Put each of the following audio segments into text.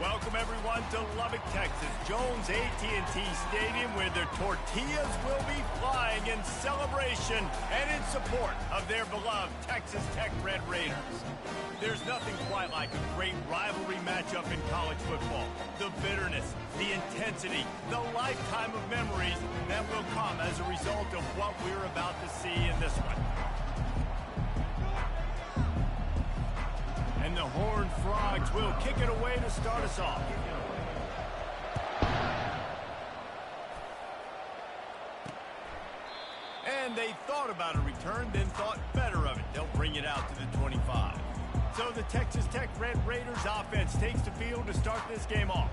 Welcome, everyone, to Lubbock, Texas, Jones AT&T Stadium, where their tortillas will be flying in celebration and in support of their beloved Texas Tech Red Raiders. There's nothing quite like a great rivalry matchup in college football. The bitterness, the intensity, the lifetime of memories that will come as a result of what we're about to see in this one. And the Horned Frogs will kick it away to start us off. And they thought about a return, then thought better of it. They'll bring it out to the 25. So the Texas Tech Red Raiders offense takes the field to start this game off.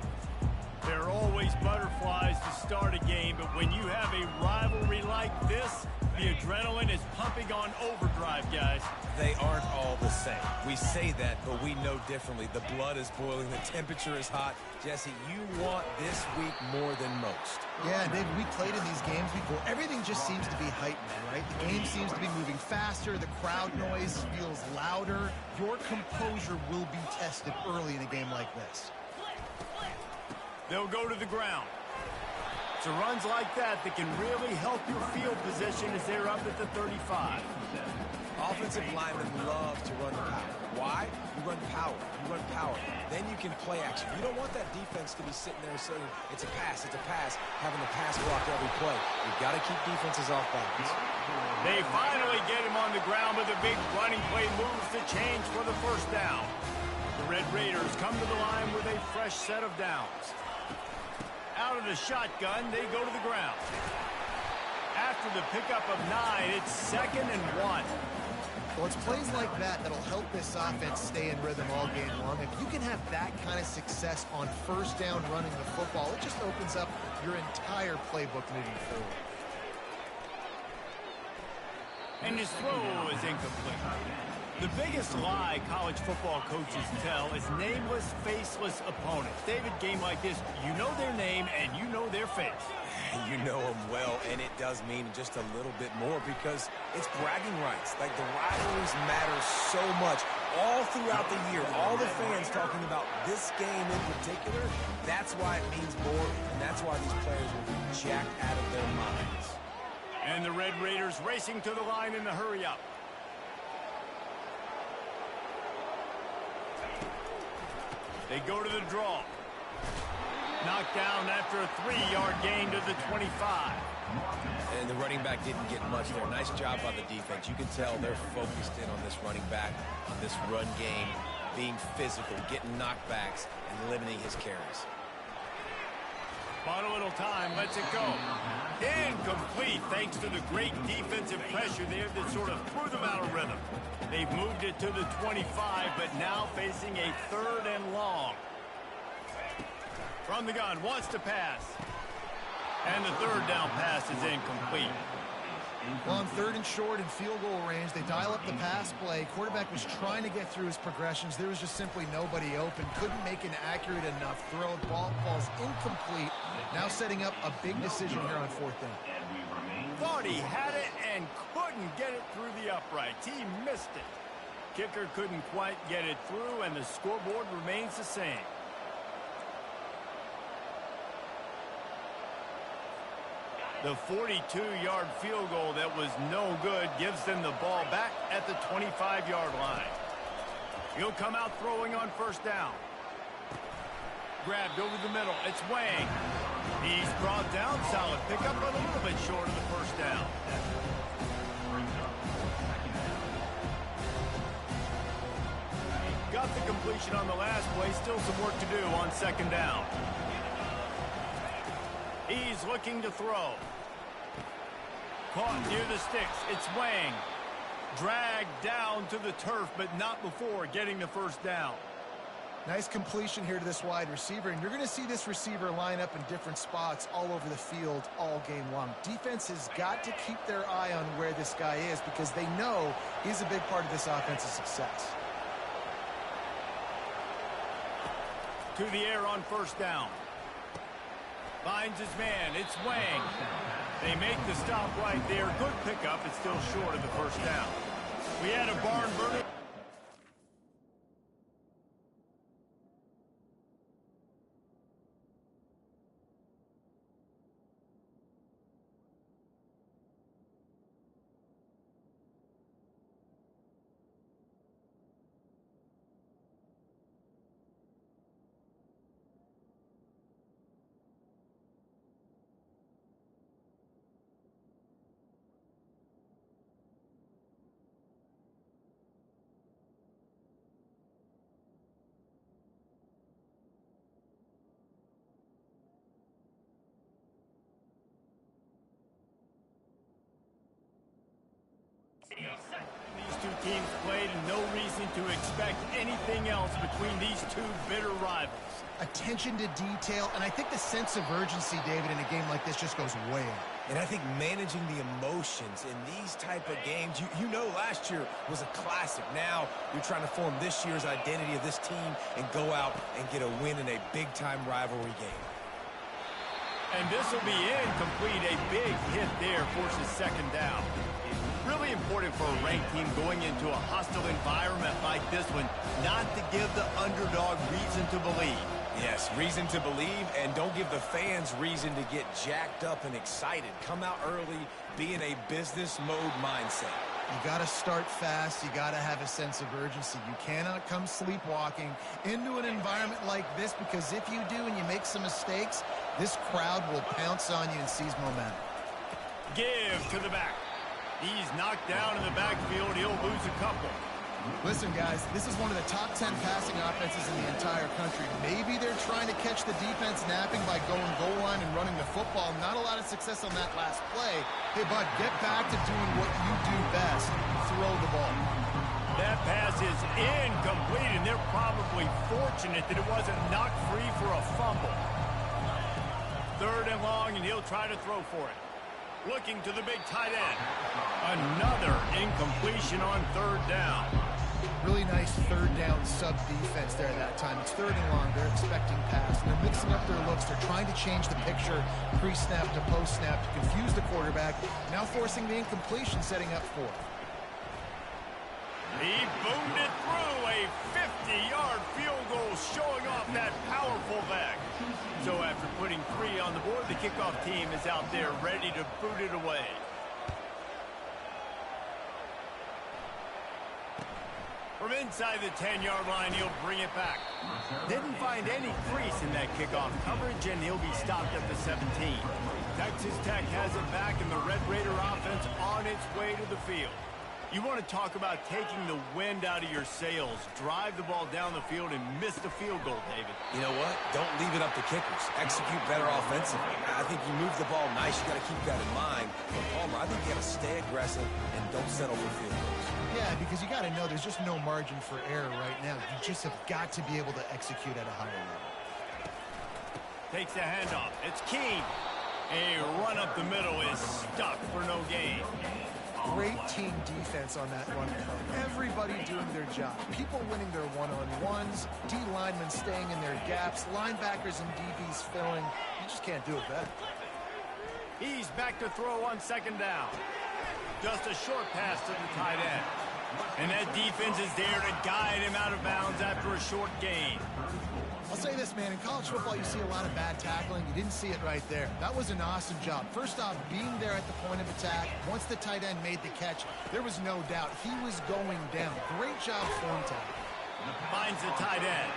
There are always butterflies to start a game, but when you have a rivalry like this, the adrenaline is pumping on overdrive, guys. They aren't all the same. We say that, but we know differently. The blood is boiling. The temperature is hot. Jesse, you want this week more than most. Yeah, David, we played in these games before. Everything just seems to be heightened, right? The game seems to be moving faster. The crowd noise feels louder. Your composure will be tested early in a game like this. They'll go to the ground. It's runs like that that can really help your field position as they're up at the 35. Offensive linemen love to run the power. Why? You run power. You run power. Then you can play action. You don't want that defense to be sitting there saying, it's a pass, having the pass block every play. You've got to keep defenses off balance. They finally get him on the ground with a big running play moves the change for the first down. The Red Raiders come to the line with a fresh set of downs. Out of the shotgun, they go to the ground. After the pickup of 9, it's 2nd and 1. Well, it's plays like that that'll help this offense stay in rhythm all game long. If you can have that kind of success on first down running the football, it just opens up your entire playbook moving forward. And his throw is incomplete. The biggest lie college football coaches tell is nameless, faceless opponents. David, game like this, you know their name and you know their face. You know them well, and it does mean just a little bit more because it's bragging rights. Like, the rivalries matter so much all throughout the year. All the fans talking about this game in particular, that's why it means more, and that's why these players will be jacked out of their minds. And the Red Raiders racing to the line in the hurry-up. They go to the draw. Knocked down after a 3-yard gain to the 25. And the running back didn't get much there. Nice job by the defense. You can tell they're focused in on this running back, on this run game, being physical, getting knockbacks, and limiting his carries. Bought a little time, lets it go. Incomplete, thanks to the great defensive pressure there that sort of threw them out of rhythm. They've moved it to the 25, but now facing a 3rd and long. From the gun, wants to pass. And the 3rd down pass is incomplete. Well, on 3rd and short and field goal range, they dial up the pass play. Quarterback was trying to get through his progressions. There was just simply nobody open. Couldn't make an accurate enough throw. Ball falls incomplete. Now setting up a big decision here on 4th down. Thought he had it and couldn't get it through the uprights. He missed it. Kicker couldn't quite get it through, and the scoreboard remains the same. The 42-yard field goal that was no good gives them the ball back at the 25-yard line. He'll come out throwing on 1st down. Grabbed over the middle. It's Wang. He's brought down. Solid pickup, but a little bit short of the 1st down. Got the completion on the last play. Still some work to do on 2nd down. He's looking to throw. Caught near the sticks. It's Wang. Dragged down to the turf, but not before getting the 1st down. Nice completion here to this wide receiver, and you're going to see this receiver line up in different spots all over the field all game long. Defense has got to keep their eye on where this guy is because they know he's a big part of this offense's success. To the air on 1st down. Finds his man. It's Wang. They make the stop right there. Good pickup. It's still short of the 1st down. We had a barn burner. These two teams played, and no reason to expect anything else between these two bitter rivals. Attention to detail, and I think the sense of urgency, David, in a game like this just goes way up. And I think managing the emotions in these type of games, you know last year was a classic. Now you're trying to form this year's identity of this team and go out and get a win in a big-time rivalry game. And this will be incomplete. A big hit there forces second down. Really important for a ranked team going into a hostile environment like this one not to give the underdog reason to believe. Yes, reason to believe, and don't give the fans reason to get jacked up and excited. Come out early, be in a business mode mindset. You got to start fast. You got to have a sense of urgency. You cannot come sleepwalking into an environment like this, because if you do and you make some mistakes, this crowd will pounce on you and seize momentum. Give to the back. He's knocked down in the backfield. He'll lose a couple. Listen, guys, this is one of the top 10 passing offenses in the entire country. Maybe they're trying to catch the defense napping by going goal line and running the football. Not a lot of success on that last play. Hey, bud, get back to doing what you do best. Throw the ball. That pass is incomplete, and they're probably fortunate that it wasn't knocked free for a fumble. Third and long, and he'll try to throw for it. Looking to the big tight end. Another incompletion on third down. Really nice third down sub-defense there that time. It's third and long. They're expecting pass, and they're mixing up their looks. They're trying to change the picture pre-snap to post-snap to confuse the quarterback, now forcing the incompletion, setting up fourth. He boomed it through. A 50-yard field goal showing off that powerful leg. So after putting 3 on the board, the kickoff team is out there ready to boot it away. From inside the 10-yard line, he'll bring it back. Didn't find any crease in that kickoff coverage, and he'll be stopped at the 17. Texas Tech has it back, and the Red Raider offense on its way to the field. You want to talk about taking the wind out of your sails. Drive the ball down the field and miss the field goal, David. You know what? Don't leave it up to kickers. Execute better offensively. I think you move the ball nice. You got to keep that in mind. But Palmer, I think you got to stay aggressive and don't settle for field goals. Yeah, because you got to know there's just no margin for error right now. You just have got to be able to execute at a higher level. Takes the handoff. It's Keene. A run up the middle is stuck for no gain. Great team defense on that run. Everybody doing their job. People winning their one-on-ones, D linemen staying in their gaps, linebackers and DBs filling. You just can't do it better. He's back to throw on second down. Just a short pass to the tight end. And that defense is there to guide him out of bounds after a short gain. I'll say this, man, in college football you see a lot of bad tackling. You didn't see it right there. That was an awesome job. First off, being there at the point of attack. Once the tight end made the catch, there was no doubt he was going down. Great job form tackle. Finds the tight end.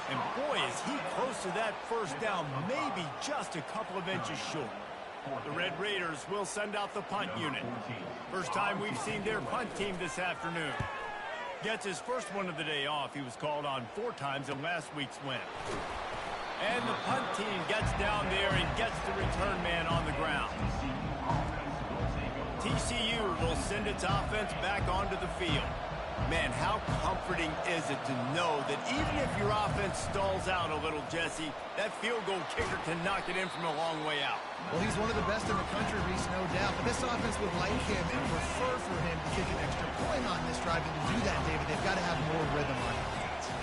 And boy, is he close to that first down, maybe just a couple of inches short. The Red Raiders will send out the punt unit. First time we've seen their punt team this afternoon. Gets his first one of the day off. He was called on 4 times in last week's win. And the punt team gets down there and gets the return man on the ground. TCU will send its offense back onto the field. Man, how comforting is it to know that even if your offense stalls out a little, Jesse, that field goal kicker can knock it in from a long way out. Well, he's one of the best in the country, Reese, no doubt. But this offense would like him and prefer for him to kick an extra point on this drive. And to do that, David, they've got to have more rhythm on it.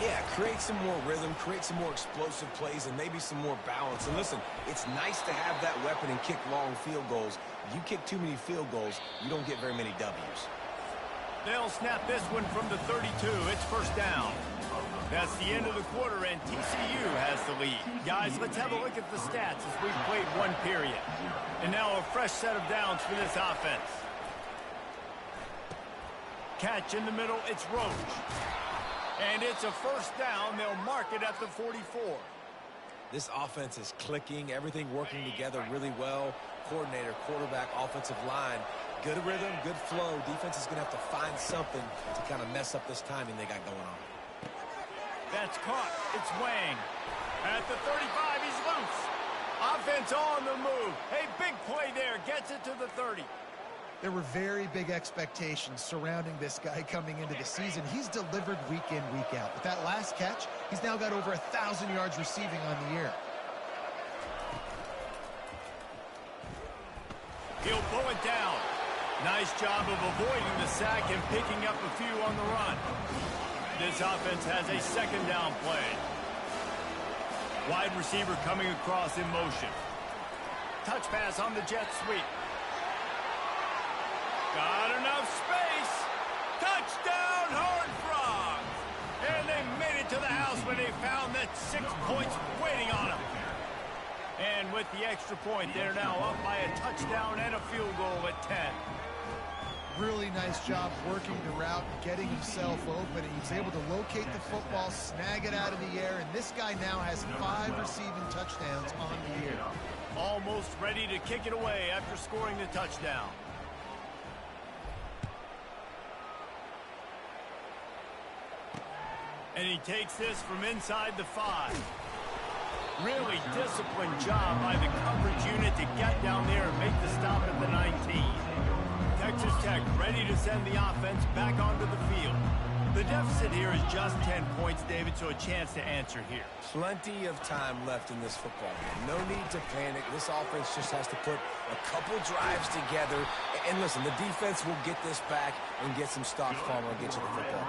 Yeah, create some more rhythm, create some more explosive plays, and maybe some more balance. And listen, it's nice to have that weapon and kick long field goals. You kick too many field goals, you don't get very many W's. They'll snap this one from the 32. It's first down. That's the end of the quarter, and TCU has the lead. Guys, let's have a look at the stats as we've played one period. And now a fresh set of downs for this offense. Catch in the middle, it's Roach. And it's a first down. They'll mark it at the 44. This offense is clicking, everything working together really well. Coordinator, quarterback, offensive line. Good rhythm, good flow. Defense is going to have to find something to kind of mess up this timing they got going on. That's caught. It's Wang. At the 35, he's loose. Offense on the move. Hey, big play there. Gets it to the 30. There were very big expectations surrounding this guy coming into the season. He's delivered week in, week out. With that last catch, he's now got over 1,000 yards receiving on the year. He'll pull it down. Nice job of avoiding the sack and picking up a few on the run. This offense has a second down play. Wide receiver coming across in motion. Touch pass on the jet sweep. Got enough space. Touchdown, Horned Frogs. And they made it to the house when they found that 6 points waiting on them. And with the extra point, they're now up by a touchdown and a field goal at 10. Really nice job working the route, getting himself open, and he's able to locate the football, snag it out of the air, and this guy now has 5 receiving touchdowns on the year. Almost ready to kick it away after scoring the touchdown. And he takes this from inside the 5. Really disciplined job by the coverage unit to get down there and make the stop at the 19. Texas Tech ready to send the offense back onto the field. The deficit here is just 10 points, David, so a chance to answer here. Plenty of time left in this football game. No need to panic. This offense just has to put a couple drives together. And listen, the defense will get this back and get some stops calm and get you the football.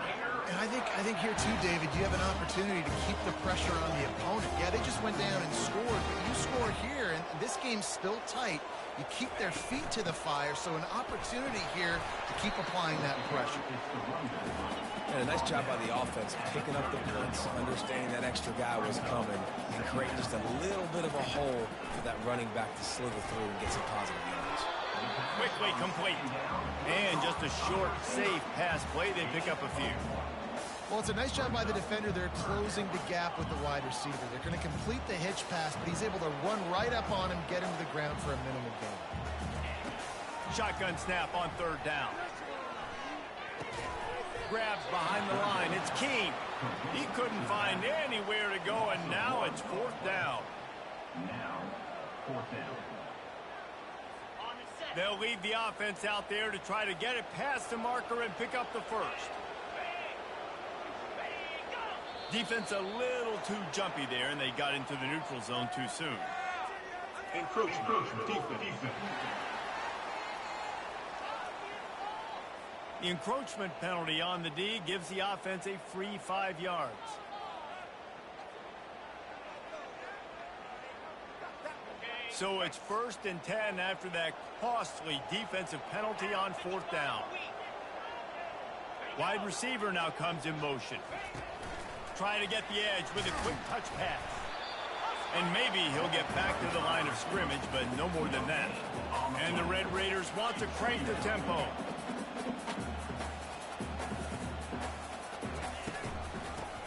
And I think here too, David, you have an opportunity to keep the pressure on the opponent. Yeah, they just went down and scored, but you score here, and this game's still tight. You keep their feet to the fire, so an opportunity here to keep applying that pressure. And a nice job by the offense, picking up the blitz, understanding that extra guy was coming, and creating just a little bit of a hole for that running back to slither through and get some positive yards. Quickly complete. And just a short, safe pass play. They pick up a few. Well, it's a nice job by the defender. They're closing the gap with the wide receiver. They're going to complete the hitch pass, but he's able to run right up on him, get him to the ground for a minimal gain. Shotgun snap on third down. Grabs behind the line. It's Keene. He couldn't find anywhere to go, and now it's fourth down. They'll leave the offense out there to try to get it past the marker and pick up the first. Defense a little too jumpy there, and they got into the neutral zone too soon. Encroachment, defense. The encroachment penalty on the D gives the offense a free 5 yards. So it's 1st and 10 after that costly defensive penalty on fourth down. Wide receiver now comes in motion. Trying to get the edge with a quick touch pass. And maybe he'll get back to the line of scrimmage, but no more than that. And the Red Raiders want to crank the tempo.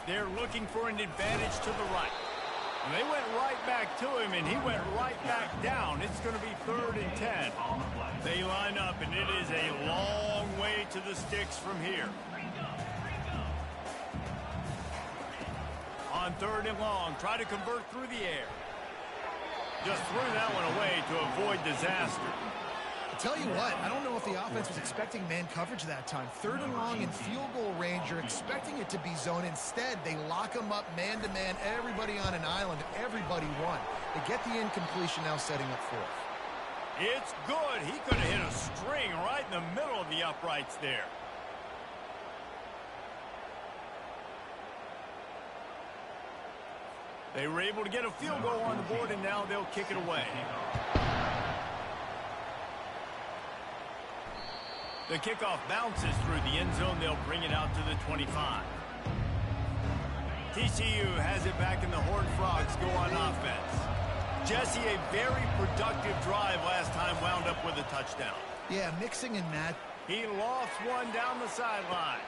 They're looking for an advantage to the right. And they went right back to him, and he went right back down. It's going to be 3rd and 10. They line up, and it is a long way to the sticks from here. On 3rd and long, try to convert through the air. Just threw that one away to avoid disaster. I'll tell you what, I don't know if the offense was expecting man coverage that time. 3rd and long in field goal range, you're expecting it to be zone. Instead, they lock them up man-to-man, everybody on an island, everybody won. They get the incompletion, now setting up 4th. It's good. He could have hit a string right in the middle of the uprights there. They were able to get a field goal on the board, and now they'll kick it away. The kickoff bounces through the end zone. They'll bring it out to the 25. TCU has it back, and the Horned Frogs go on offense. Jesse, a very productive drive last time, wound up with a touchdown. Yeah, mixing and match. He lofts one down the sideline.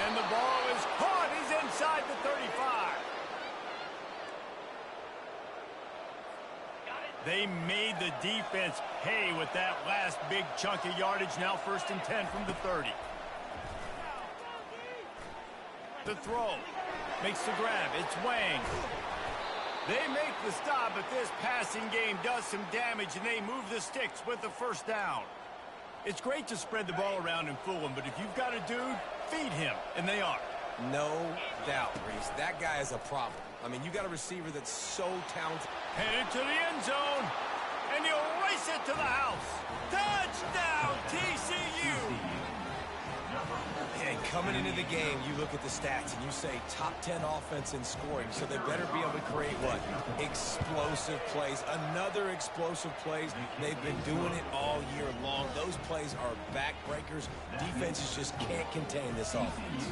And the ball is caught. He's inside the 35. They made the defense pay with that last big chunk of yardage. Now 1st and 10 from the 30. The throw. Makes the grab. It's Wang. They make the stop, but this passing game does some damage, and they move the sticks with the 1st down. It's great to spread the ball around and fool him, but if you've got a dude, feed him, and they are. No doubt, Reese. That guy is a problem. I mean, you got a receiver that's so talented. Headed to the end zone, and he'll race it to the house. Touchdown, TCU! And coming into the game, you look at the stats and you say top 10 offense in scoring, so they better be able to create what? Explosive plays. Another explosive plays. They've been doing it all year long. Those plays are backbreakers. Defenses just can't contain this offense.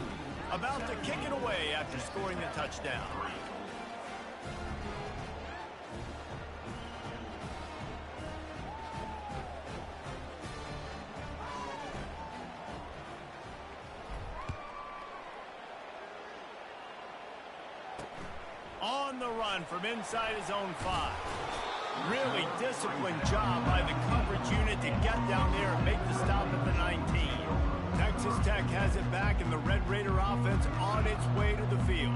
About to kick it away after scoring the touchdown. On the run from inside his own 5. Really disciplined job by the coverage unit to get down there and make the stop at the 19. Texas Tech has it back, and the Red Raider offense on its way to the field.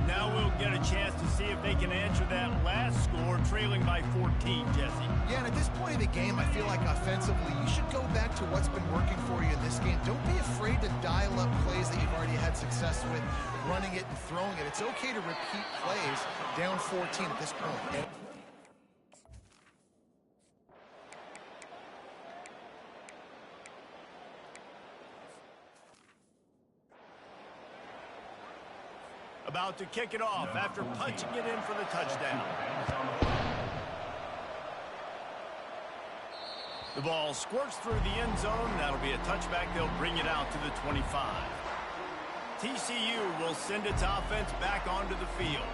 Now we'll get a chance to see if they can answer that last score, trailing by 14, Jesse. Yeah, and at this point of the game, I feel like offensively, you should go back to what's been working for you in this game. Don't be afraid to dial up plays that you've already had success with, running it and throwing it. It's okay to repeat plays down 14 at this point. About to kick it off after punching it in for the touchdown. The ball squirts through the end zone. That'll be a touchback. They'll bring it out to the 25. TCU will send its offense back onto the field.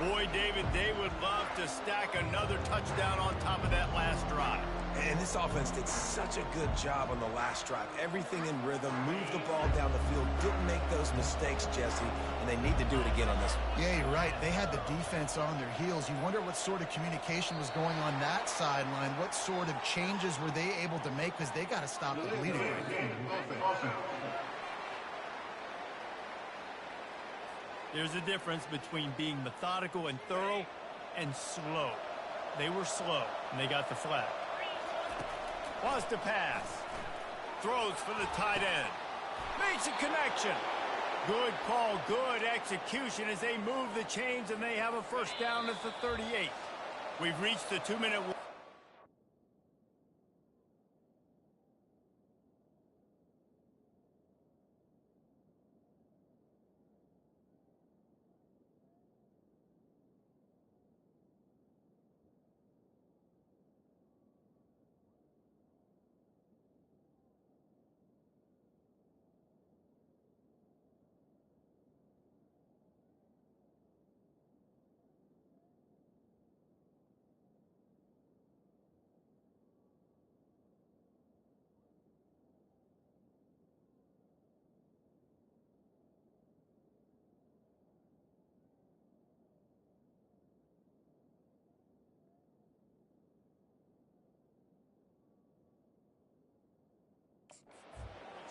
Boy, David, they would love to stack another touchdown on top of that last drive. And this offense did such a good job on the last drive. Everything in rhythm, moved the ball down the field, didn't make those mistakes, Jesse, and they need to do it again on this one. Yeah, you're right. They had the defense on their heels. You wonder what sort of communication was going on that sideline. What sort of changes were they able to make, because they got to stop the bleeding. There's a difference between being methodical and thorough and slow. They were slow, and they got the flag. Wants to pass. Throws for the tight end. Makes a connection. Good call, good execution as they move the chains, and they have a first down at the 38. We've reached the 2-minute warning.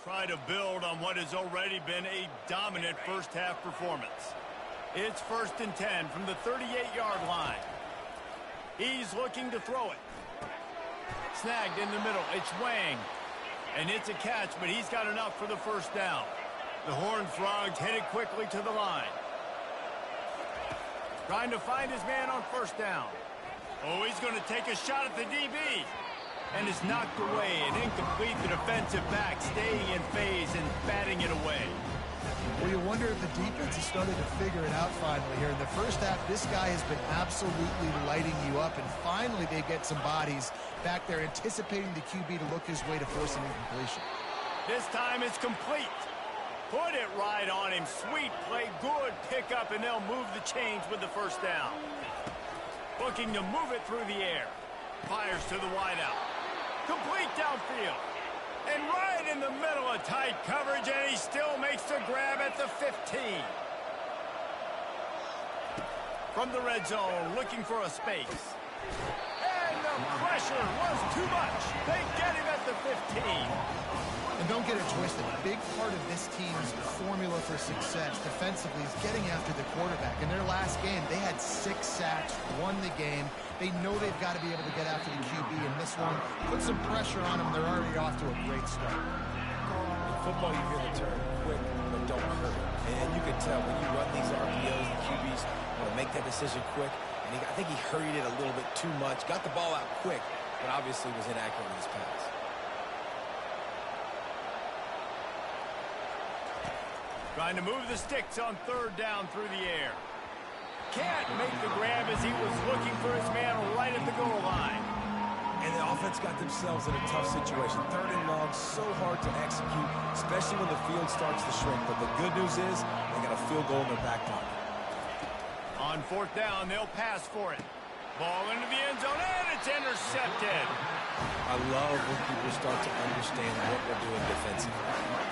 Try to build on what has already been a dominant first-half performance. It's 1st and 10 from the 38-yard line. He's looking to throw it. Snagged in the middle. It's Wang. And it's a catch, but he's got enough for the first down. The Horned Frogs headed quickly to the line. Trying to find his man on first down. Oh, he's going to take a shot at the DB. And is knocked away and incomplete. The defensive back staying in phase and batting it away. Well, you wonder if the defense has started to figure it out finally here. In the first half, this guy has been absolutely lighting you up, and finally they get some bodies back there anticipating the QB to look his way to force an incompletion. This time it's complete. Put it right on him. Sweet play, good pickup, and they'll move the chains with the first down. Looking to move it through the air. Fires to the wideout. Complete downfield. And right in the middle of tight coverage, and he still makes the grab at the 15. From the red zone, looking for a space. And the pressure was too much. They get him at the 15. And don't get it twisted. A big part of this team's formula for success defensively is getting after the quarterback. In their last game, they had 6 sacks, won the game. They know they've got to be able to get after the QB, and this one, put some pressure on them. They're already off to a great start. In football, you hear the term quick, but don't hurt. And you can tell when you run these RPOs, the QBs want to make that decision quick. And I think he hurried it a little bit too much, got the ball out quick, but obviously was inaccurate in his pass. Trying to move the sticks on 3rd down through the air. Can't make the grab as he was looking for his man right at the goal line. And the offense got themselves in a tough situation. 3rd and long, so hard to execute, especially when the field starts to shrink. But the good news is they got a field goal in their back pocket. On 4th down, they'll pass for it. Ball into the end zone, and it's intercepted. I love when people start to understand what we're doing defensively.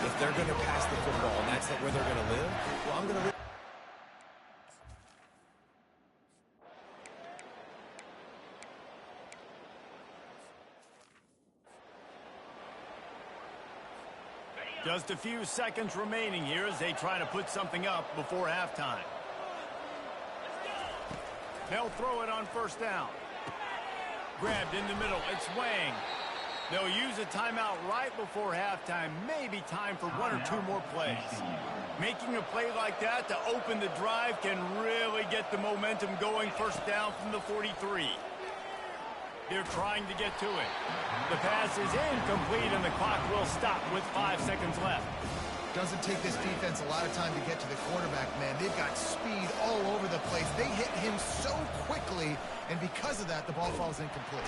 If they're going to pass the football and that's where they're going to live, well, I'm going to live. Just a few seconds remaining here as they try to put something up before halftime. They'll throw it on 1st down. Grabbed in the middle. It's Wang. They'll use a timeout right before halftime. Maybe time for 1 or 2 more plays. Making a play like that to open the drive can really get the momentum going. 1st down from the 43. They're trying to get to it. The pass is incomplete, and the clock will stop with 5 seconds left. Doesn't take this defense a lot of time to get to the quarterback, man. They've got speed all over the place. They hit him so quickly, and because of that, the ball falls incomplete.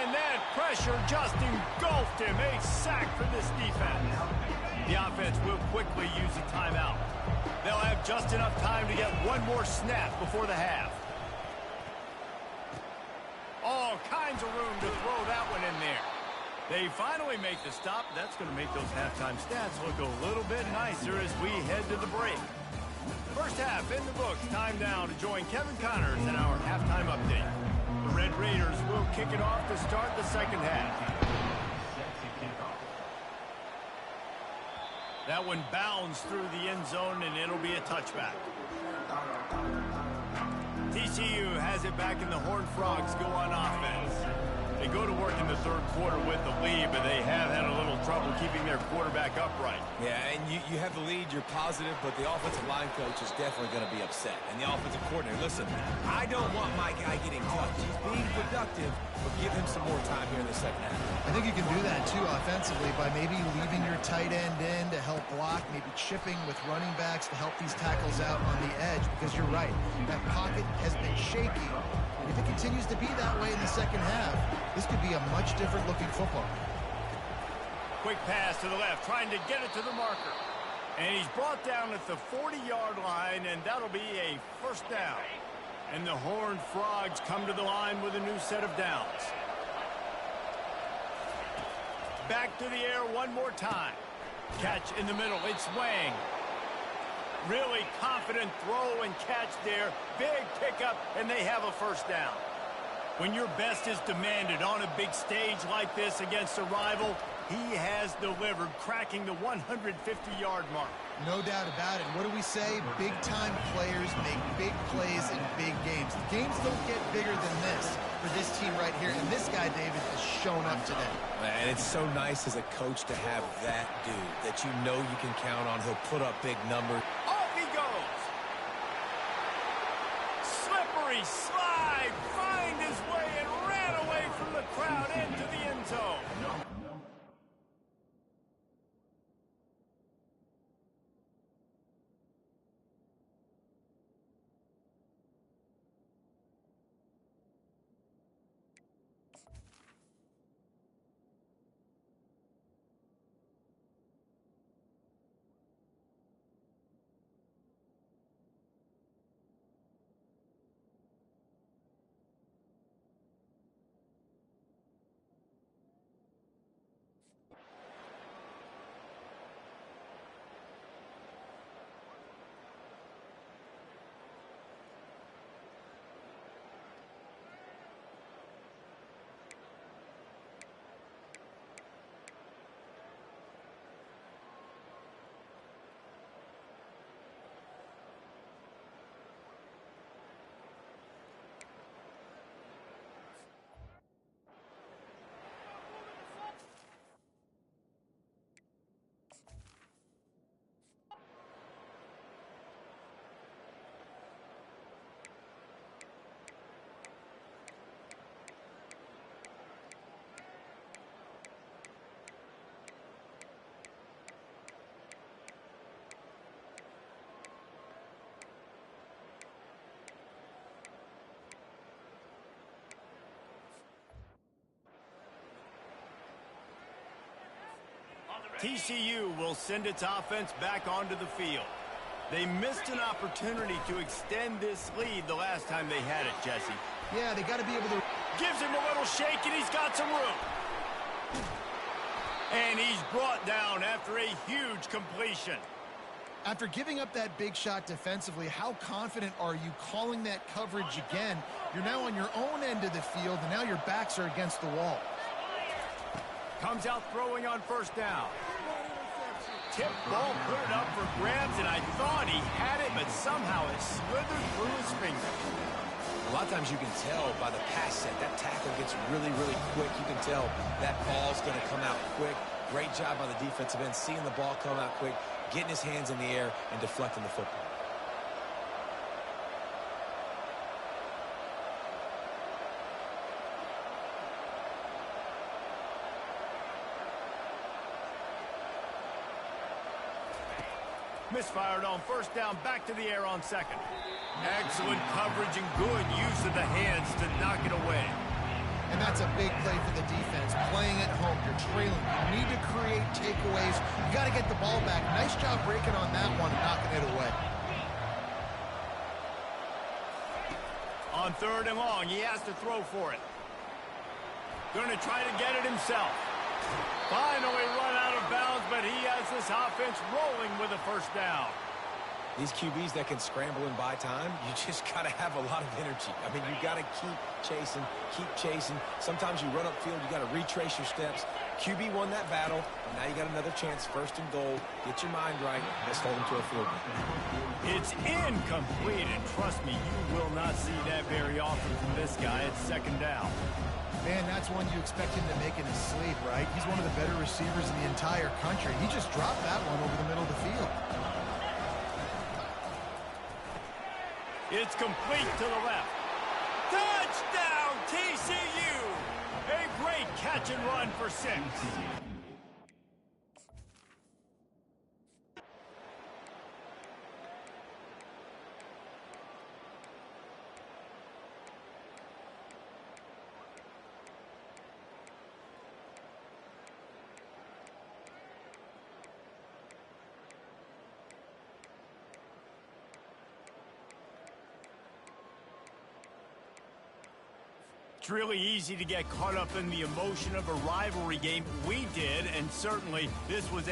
And that pressure just engulfed him. A sack for this defense. The offense will quickly use a timeout. They'll have just enough time to get 1 more snap before the half. All kinds of room to throw that one in there. They finally make the stop. That's going to make those halftime stats look a little bit nicer as we head to the break. 1st half in the books. Time now to join Kevin Connors in our halftime update. The Red Raiders will kick it off to start the 2nd half. That one bounds through the end zone, and it'll be a touchback. TCU has it back, and the Horned Frogs go on offense. They go to work in the 3rd quarter with the lead, but they have had a little trouble keeping their quarterback upright. Yeah, and you have the lead, you're positive, but the offensive line coach is definitely going to be upset. And the offensive coordinator, listen, I don't want my guy getting touched. He's being productive, but give him some more time here in the 2nd half. I think you can do that, too, offensively, by maybe leaving your tight end in to help block, maybe chipping with running backs to help these tackles out on the edge, because you're right. That pocket has been shaky. And if it continues to be that way in the 2nd half, this could be a much different looking football. Quick pass to the left, trying to get it to the marker. And he's brought down at the 40-yard line, and that'll be a 1st down. And the Horned Frogs come to the line with a new set of downs. Back to the air 1 more time. Catch in the middle. It's Wang. Really confident throw and catch there. Big pickup, and they have a 1st down. When your best is demanded on a big stage like this against a rival, he has delivered, cracking the 150-yard mark. No doubt about it. What do we say? Big-time players make big plays in big games. The games don't get bigger than this for this team right here, and this guy, David, has shown up today. And it's so nice as a coach to have that dude that you know you can count on. He'll put up big numbers. Off he goes. Slippery slide, find his way and ran away from the crowd into the end zone. TCU will send its offense back onto the field. They missed an opportunity to extend this lead the last time they had it, Jesse. Yeah, they got to be able to... Gives him a little shake, and he's got some room. And he's brought down after a huge completion. After giving up that big shot defensively, how confident are you calling that coverage again? You're now on your own end of the field, and now your backs are against the wall. Comes out throwing on first down. Tip ball, put it up for grabs, and I thought he had it, but somehow it slithered through his fingers. A lot of times you can tell by the pass set, that tackle gets really, really quick. You can tell that ball's going to come out quick. Great job by the defensive end, seeing the ball come out quick, getting his hands in the air, and deflecting the football. Misfired on first down, back to the air on second. Excellent coverage and good use of the hands to knock it away. And that's a big play for the defense. Playing at home, you're trailing. You need to create takeaways. You got to get the ball back. Nice job breaking on that one, knocking it away. On third and long, he has to throw for it. Going to try to get it himself. Finally run out of bounds, but he has this offense rolling with a first down. These QBs that can scramble and buy time, you just got to have a lot of energy. I mean, you got to keep chasing, keep chasing. Sometimes you run upfield, you got to retrace your steps. QB won that battle, and now you got another chance, first and goal. Get your mind right. Let's hold him to a field goal. It's incomplete, and trust me, you will not see that very often from this guy. It's second down. Man, that's one you expect him to make in his sleep, right? He's one of the better receivers in the entire country. He just dropped that one over the middle of the field. It's complete to the left. Touchdown, TCU! A great catch and run for 6. It's really easy to get caught up in the emotion of a rivalry game. We did, and certainly this was a